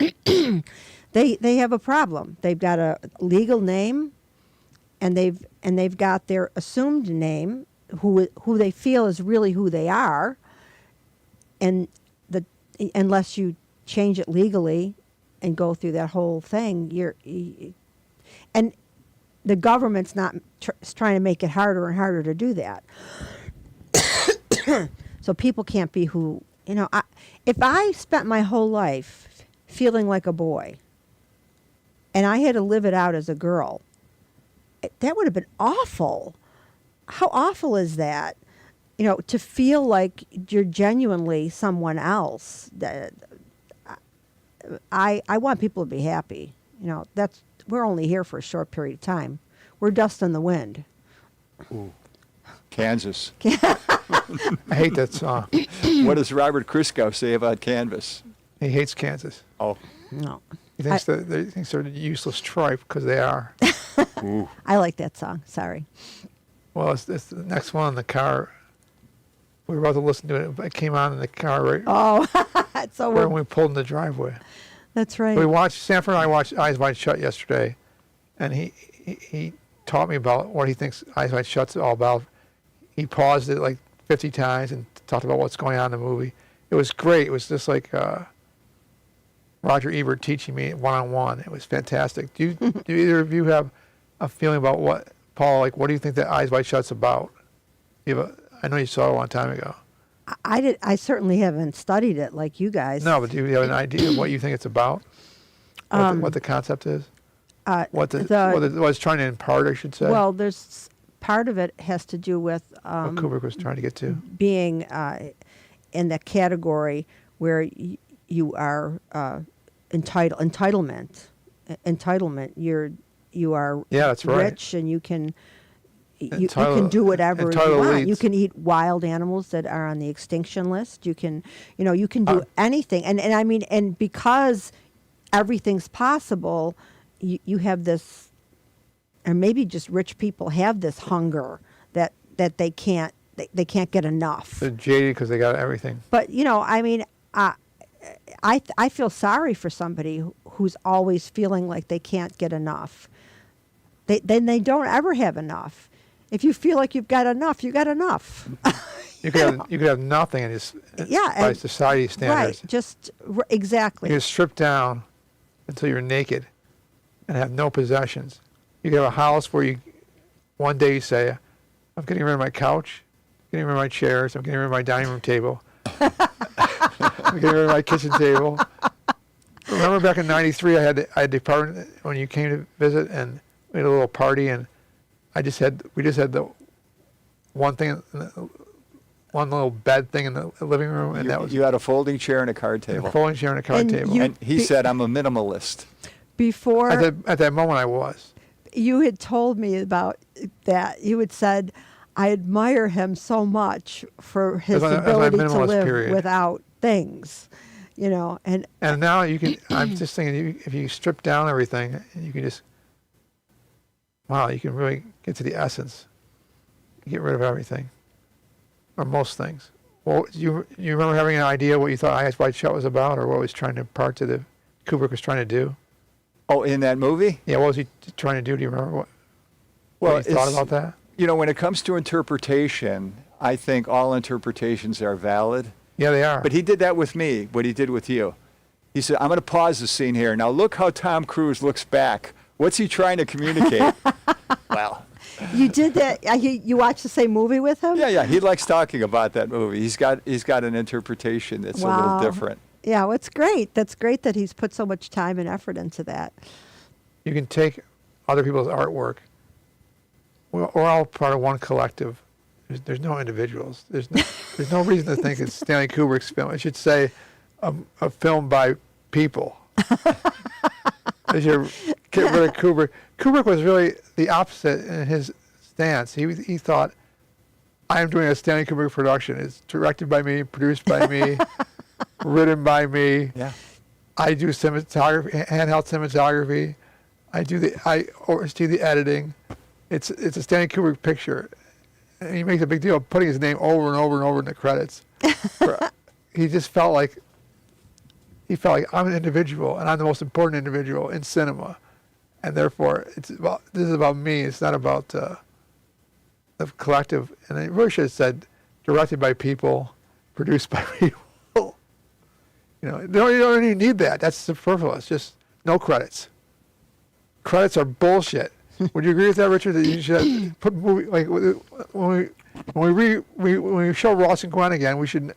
they have a problem. They've got a legal name, and they've got their assumed name, who they feel is really who they are, and unless you change it legally and go through that whole thing, and the government's not trying to make it harder and harder to do that. So people can't be who, you know, if I spent my whole life feeling like a boy and I had to live it out as a girl, that would have been awful. How awful is that? You know, to feel like you're genuinely someone else. I want people to be happy. You know, we're only here for a short period of time. We're dust in the wind. Ooh. Kansas. I hate that song. What does Robert Christgau say about Kansas? He hates Kansas. Oh, No, He thinks they're useless tripe because they are. ooh. I like that song. Sorry. Well, it's the next one in the car. We were about to listen to it. It came on in the car right Oh, so when we pulled in the driveway. that's right. We watched, Sanford and I watched Eyes Wide Shut yesterday, and he taught me about what he thinks Eyes Wide Shut's all about. He paused it like 50 times and talked about what's going on in the movie. It was great. It was just like Roger Ebert teaching me one-on-one. It was fantastic. Do either of you have a feeling about what, Paul, like what do you think that Eyes Wide Shut's about? Do you have I know you saw it a long time ago. I certainly haven't studied it like you guys. No, but do you have an idea of what you think it's about? What the concept is? What it's trying to impart, I should say. Well, there's part of it has to do with what Kubrick was trying to get to. being in the category where you are entitlement. You are Yeah, that's right. rich and you can do whatever you entitled want. elites. You can eat wild animals that are on the extinction list. You can do anything. And I mean, and because everything's possible, you have this, or maybe just rich people have this hunger that they can't get enough. They're jaded because they got everything. But I mean, I feel sorry for somebody who's always feeling like they can't get enough. Then they don't ever have enough. If you feel like you've got enough, you got enough. You could have nothing and just by society standards. Right, just exactly. You can strip down until you're naked and have no possessions. You can have a house where one day you say, I'm getting rid of my couch, getting rid of my chairs, I'm getting rid of my dining room table, I'm getting rid of my kitchen table. Remember back in '93, I had the apartment when you came to visit, and we had a little party, and we just had the one thing, one little bed thing in the living room, and that was You had a folding chair and a card table. a folding chair and a card And table. And he said, I'm a minimalist. Before At that moment, I was. you had told me about that, you had said, I admire him so much for his That's my ability to minimalist live period. without things, and And now you can. I'm just thinking, if you strip down everything, you can just. Wow, you can really get to the essence. Get rid of everything, or most things. Well, you remember having an idea what you thought Eyes Wide Shut was about, or what was trying to impart to the Kubrick was trying to do? Oh, in that movie? Yeah, what was he trying to do? Do you remember what Well, you thought it's- about that? When it comes to interpretation, I think all interpretations are valid. Yeah, they are. But he did that with me, what he did with you. He said, I'm going to pause the scene here. Now look how Tom Cruise looks back. What's he trying to communicate? Well, you did that. You watched the same movie with him? yeah, he likes talking about that movie. He's got an interpretation that's a little Wow. different. Yeah, well, it's great. That's great that he's put so much time and effort into that. You can take other people's artwork. We're all part of one collective. There's no individuals. There's no reason to think it's Stanley Kubrick's film. It should say a film by people. As you get rid of Kubrick. Kubrick was really the opposite in his stance. He thought, I am doing a Stanley Kubrick production. It's directed by me, produced by me, written by me. Yeah. I do cinematography, handheld cinematography. I oversee the editing. It's a Stanley Kubrick picture. And he makes a big deal of putting his name over and over and over in the credits. He just felt like I'm an individual and I'm the most important individual in cinema. And therefore this is about me. It's not about the collective. And it really should have said directed by people, produced by people. You don't even need that. That's superfluous. Just no credits. Credits are bullshit. Would you agree with that, Richard? That you should put movie like when we show Ross and Gwen again, we should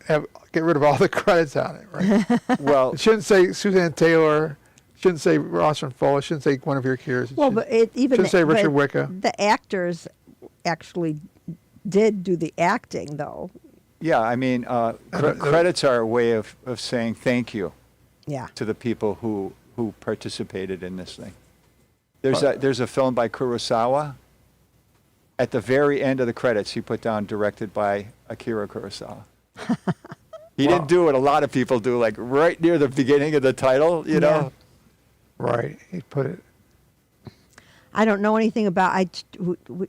get rid of all the credits on it, right? Well, It shouldn't say Suzanne Taylor. It shouldn't say Ross and Full. It shouldn't say Guinevere Kears. Well, but it even shouldn't say Richard but Wicca. The actors actually did do the acting, though. yeah, I mean, credits are a way of saying thank you Yeah. to the people who participated in this thing. There's a film by Kurosawa. At the very end of the credits, he put down directed by Akira Kurosawa. He didn't do what a lot of people do, like right near the beginning of the title, you know? Right. He put it. I don't know anything about.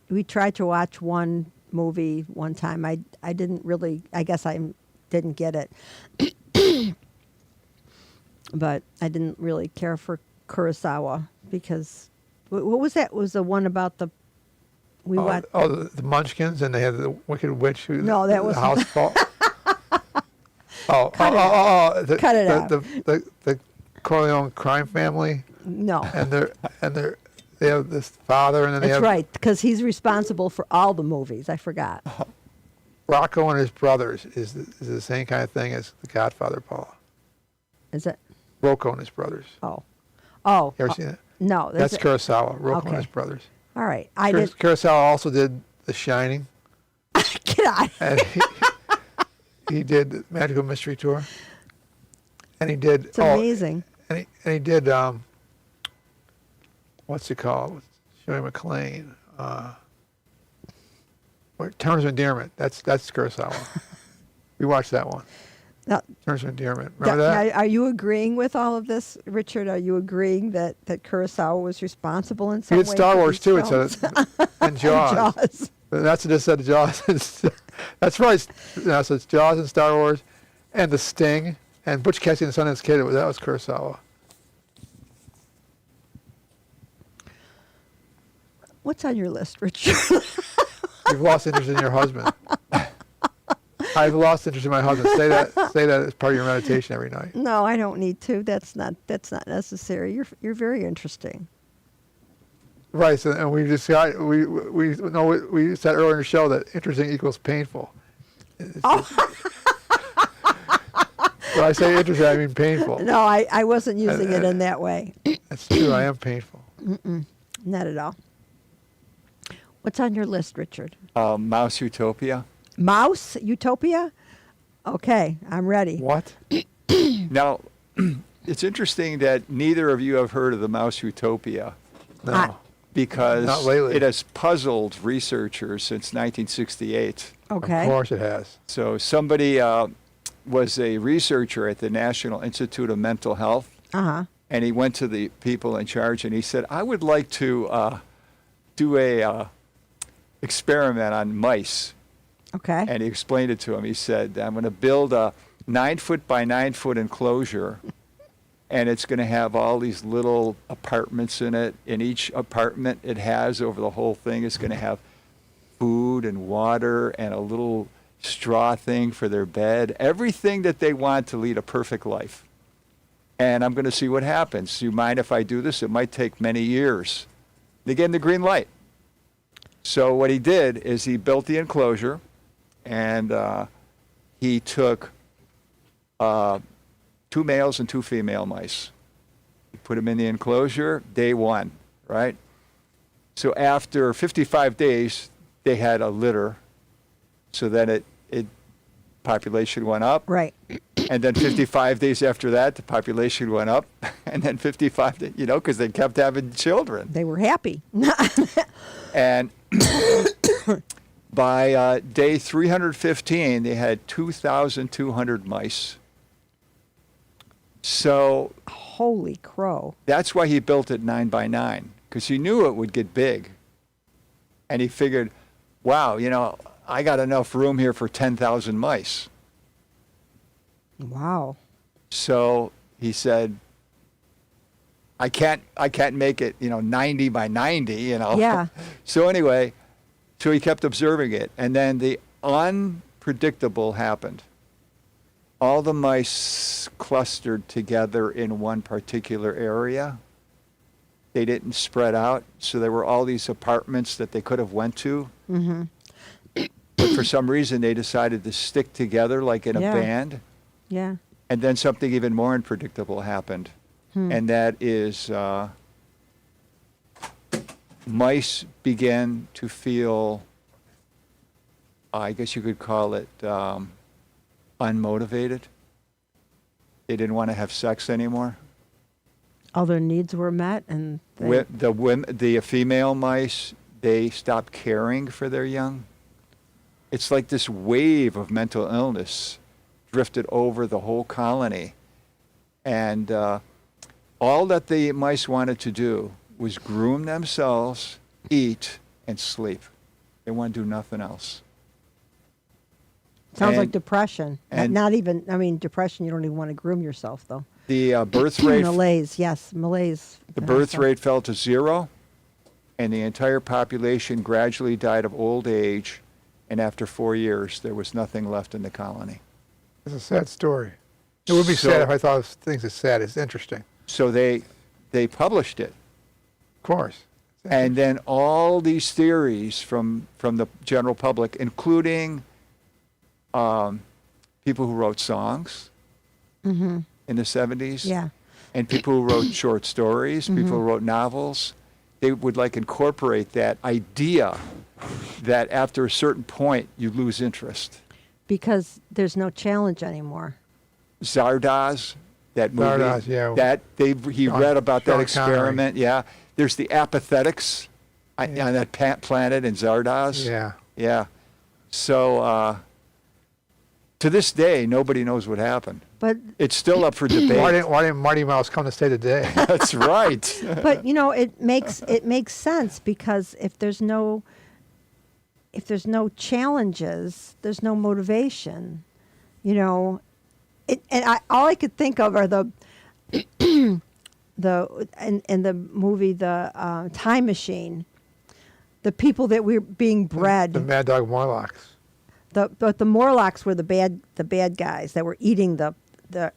We tried to watch one movie one time. I didn't really. I guess I didn't get it, but I didn't really care for Kurosawa because what was that? Was the one about the we watched? The Munchkins, and they had the Wicked Witch. No, that was the house fault. Cut it out. The Corleone crime family, No, and they have this father, and then they that's have right because he's responsible for all the movies. I forgot. Rocco and his brothers is the same kind of thing as The Godfather, Paula. Is it? Rocco and his brothers. Oh. You ever seen it? No. That's Kurosawa. Rocco and Okay. his brothers. All right. I did. Kurosawa also did The Shining. Get out. And he did the Magical Mystery Tour. And he did. It's amazing. And he did. What's it called? Shirley MacLaine. Terms of Endearment. That's Kurosawa. We watched that one. Now, Terms of Endearment. Remember that? now, are you agreeing with all of this, Richard? Are you agreeing that Kurosawa was responsible in some He way? did Star for Wars these too. It's films? and Jaws. Jaws. That's what it said. Jaws. That's right. So it's Jaws and Star Wars, and The Sting, and Butch Cassidy and the Sundance Kid. That was Kurosawa. What's on your list, Richard? You've lost interest in your husband. I've lost interest in my husband. Say that as part of your meditation every night. No, I don't need to. That's not necessary. You're very interesting. Right. So, and we said earlier in the show that interesting equals painful. When I say interesting, I mean painful. No, I wasn't using it in that way. That's true. I am painful. Not at all. What's on your list, Richard? Mouse Utopia. Mouse Utopia? Okay, I'm ready. What? Now, it's interesting that neither of you have heard of the Mouse Utopia No. because Not lately. it has puzzled researchers since 1968. Okay. Of course it has. So somebody was a researcher at the National Institute of Mental Health, Uh-huh. and he went to the people in charge and he said, I would like to do a experiment on mice. Okay. And he explained it to him. He said, I'm going to build a 9-foot by 9-foot enclosure, and it's going to have all these little apartments in it. In each apartment it has over the whole thing is going to have food and water and a little straw thing for their bed, everything that they want to lead a perfect life. And I'm going to see what happens. Do you mind if I do this? It might take many years. They gave him the green light. So what he did is he built the enclosure, and he took 2 males and 2 female mice. He put them in the enclosure day one, right? So after 55 days, they had a litter. So then it population went up. Right. And then 55 days after that, the population went up. And then 55, because they kept having children. They were happy. And by day 315, they had 2,200 mice. So Holy crow. that's why he built it 9 by 9, because he knew it would get big. And he figured, wow, I got enough room here for 10,000 mice. Wow. So he said, I can't make it, 90 by 90, Yeah. So anyway, so he kept observing it. And then the unpredictable happened. All the mice clustered together in one particular area. They didn't spread out. So there were all these apartments that they could have went to. Mm-hmm. But for some reason, they decided to stick together like in a Yeah. band. Yeah. And then something even more unpredictable happened. And that is mice began to feel, I guess you could call it unmotivated. They didn't want to have sex anymore. All their needs were met, and they, The female mice, they stopped caring for their young. It's like this wave of mental illness drifted over the whole colony. And all that the mice wanted to do was groom themselves, eat, and sleep. They want to do nothing else. sounds like and- depression. and- Not even, depression, you don't even want to groom yourself, though. The birth rate, Malaise, yes, malaise. the birth rate fell to 0, and the entire population gradually died of old age. And after 4 years, there was nothing left in the colony. It's a sad story. It would be So- sad if I thought of things as sad. It's interesting. So they published it. Of course. And then all these theories from the general public, including people who wrote songs in the 70s. Yeah. And people who wrote short stories, people who wrote novels. They would like incorporate that idea that after a certain point you lose interest. Because there's no challenge anymore. Zardoz, that movie. Zardoz, yeah. That he read about that Sean experiment. Yeah. There's the apathetics on that planet in Zardoz. Yeah. Yeah. So to this day, nobody knows what happened. But It's still up for debate. Why didn't Marty Mouse come to stay today? That's right. but it makes sense, because if there's no challenges, there's no motivation. All I could think of are the in the movie The Time Machine, the people that were being bred. The Mad Dog Morlocks. But the Morlocks were the bad guys that were eating the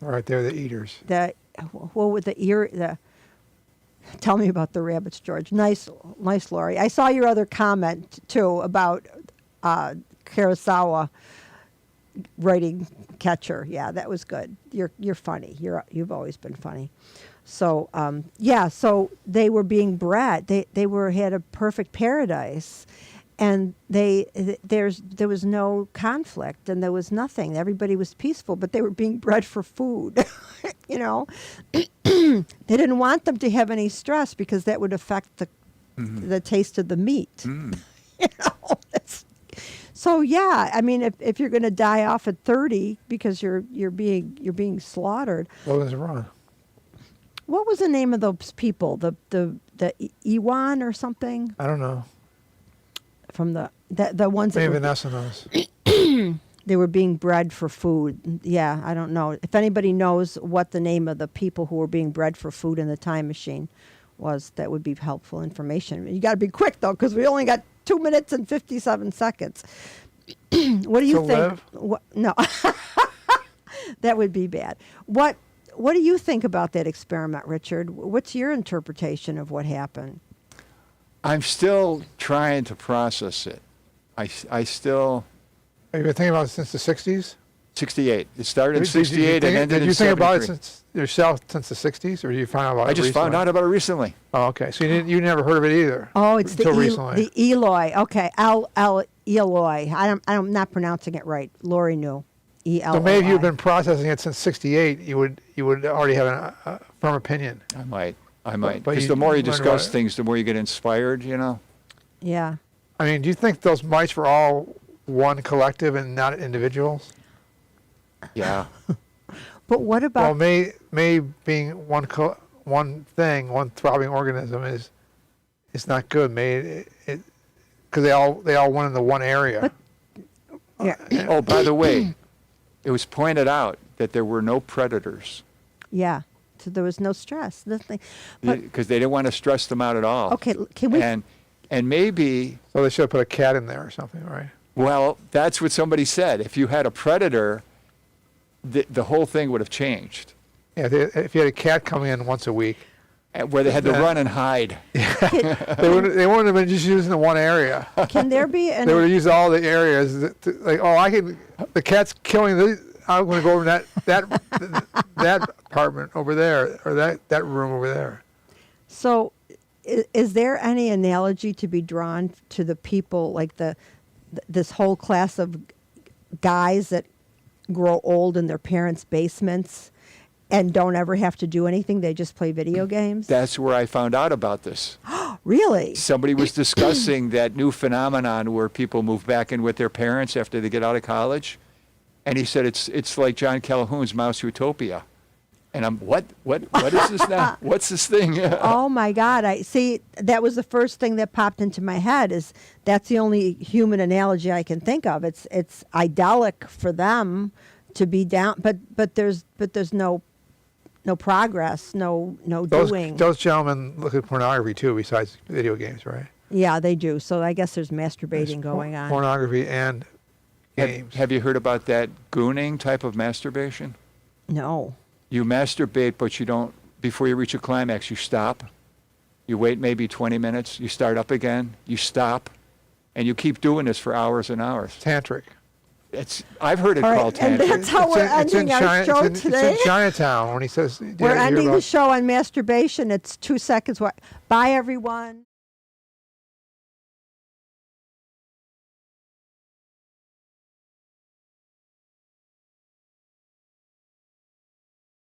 Right, they're the eaters. what would the ear the. Tell me about the rabbits, George. Nice, Lori. I saw your other comment too about Kurosawa writing Catcher. Yeah, that was good. You're funny. You've always been funny. So so they were being bred. They had a perfect paradise, and there was no conflict, and there was nothing. Everybody was peaceful, but they were being bred for food. They didn't want them to have any stress, because that would affect the taste of the meat. So yeah, I mean, if you're going to die off at 30 because you're being slaughtered. Logan's Run. What was the name of those people? The Iwan or something? I don't know. From the ones Maybe that were, Vanessa knows. they were being bred for food. Yeah, I don't know. If anybody knows what the name of the people who were being bred for food in the Time Machine was, that would be helpful information. You got to be quick though, because we only got 2 minutes and 57 seconds. What do you think? No, that would be bad. What do you think about that experiment, Richard? What's your interpretation of what happened? I'm still trying to process it. I still... Have you been thinking about it since the 60s? 68. It started in Did you 68 and think- ended in Did you think about it 73. since yourself since the 60s, or did you find out about it I just recently? found out about it recently. Oh, okay. So you never heard of it either. Oh, it's until recently. the Eloy. Okay, Eloy. I'm not pronouncing it right. Lori knew. E-L-O-I. So maybe if you've been processing it since 68, you would already have a firm opinion. I might. But Because you the more you learned about discuss it. things, the more you get inspired, Yeah. I mean, do you think those mice were all one collective and not individuals? Yeah. But what about Well, May being one thing, one throbbing organism is not good. May it because they all went in the one area. yeah, Oh, by the way, it was pointed out that there were no predators yeah. So there was no stress. Nothing. But because they didn't want to stress them out at all. okay, can we And maybe, So they should have put a cat in there or something, right? well, that's what somebody said. If you had a predator, the whole thing would have changed. Yeah, if you had a cat coming in once a week, Where they had to run and hide. they wouldn't have been just using the one area. can there be They would have an used all the areas. The cat's killing this. I'm going to go over that apartment over there, or that room over there. so is there any analogy to be drawn to the people, like this whole class of guys that grow old in their parents' basements and don't ever have to do anything? They just play video games? That's where I found out about this. Really? Somebody was discussing that new phenomenon where people move back in with their parents after they get out of college. And he said it's like John Calhoun's Mouse Utopia. And I'm, what is this now? What's this thing? Oh my God! I see. That was the first thing that popped into my head. Is that's the only human analogy I can think of. It's idyllic for them to be down, but there's no progress, no doing. Those gentlemen look at pornography too, besides video games, right? Yeah, they do. So I guess there's masturbating going on. Pornography and games. Have you heard about that gooning type of masturbation? No. You masturbate, but you don't, before you reach a climax, you stop. You wait maybe 20 minutes. You start up again. You stop. And you keep doing this for hours and hours. Tantric. I've heard it All right, called and tantric. that's how we're ending our show today. It's in Chinatown when he says. We're ending the show on masturbation. It's 2 seconds. Bye, everyone.